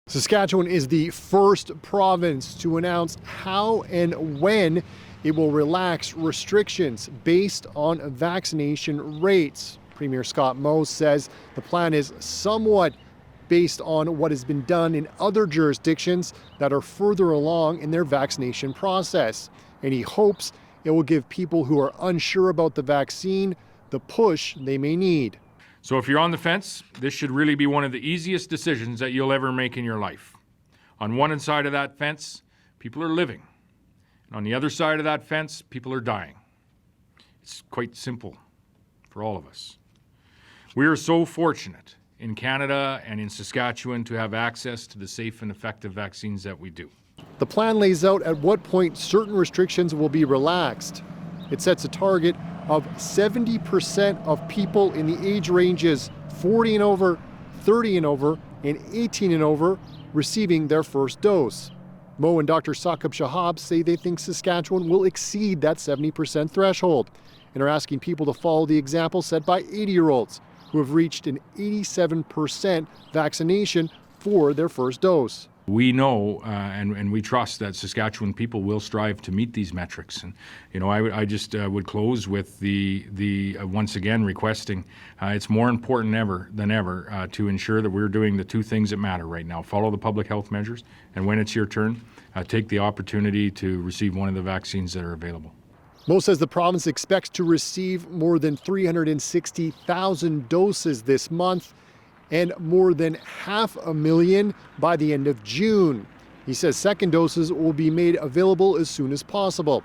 Saskatchewan is the first province to announce how and when it will relax restrictions based on vaccination rates. Premier Scott Moe says the plan is somewhat based on what has been done in other jurisdictions that are further along in their vaccination process. And he hopes it will give people who are unsure about the vaccine the push they may need. So if you're on the fence, this should really be one of the easiest decisions that you'll ever make in your life. On one side of that fence, people are living. And on the other side of that fence, people are dying. It's quite simple for all of us. We are so fortunate in Canada and in Saskatchewan to have access to the safe and effective vaccines that we do. The plan lays out at what point certain restrictions will be relaxed. It sets a target of 70% of people in the age ranges 40 and over, 30 and over, and 18 and over receiving their first dose. Moe and Dr. Saqib Shahab say they think Saskatchewan will exceed that 70% threshold and are asking people to follow the example set by 80-year-olds who have reached an 87% vaccination for their first dose. We know and we trust that Saskatchewan people will strive to meet these metrics. And, you know, I just would close with the once again requesting it's more important than ever to ensure that we're doing the two things that matter right now. Follow the public health measures, and when it's your turn, take the opportunity to receive one of the vaccines that are available. Moe says the province expects to receive more than 360,000 doses this month and more than 500,000 by the end of June. He says second doses will be made available as soon as possible.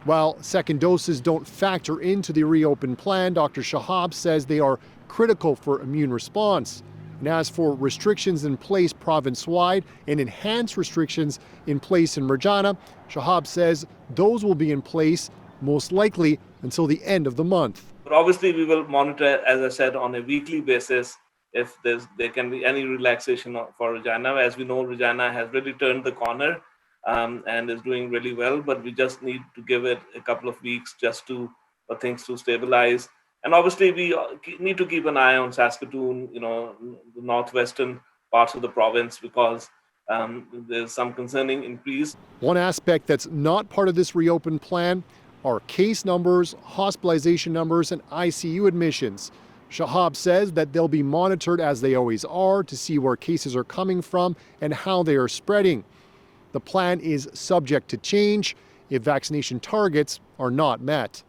While second doses don't factor into the reopened plan, Dr. Shahab says they are critical for immune response. And as for restrictions in place province-wide and enhanced restrictions in place in Regina, Shahab says those will be in place most likely until the end of the month. But obviously we will monitor, as I said, on a weekly basis if there can be any relaxation for Regina. As we know, Regina has really turned the corner and is doing really well, but we just need to give it a couple of weeks just for things to stabilize. And obviously we need to keep an eye on Saskatoon, the northwestern parts of the province, because there's some concerning increase. One aspect that's not part of this reopened plan are case numbers, hospitalization numbers, and ICU admissions. Shahab says that they'll be monitored as they always are to see where cases are coming from and how they are spreading. The plan is subject to change if vaccination targets are not met.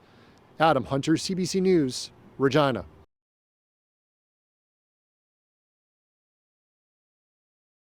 Adam Hunter, CBC News, Regina.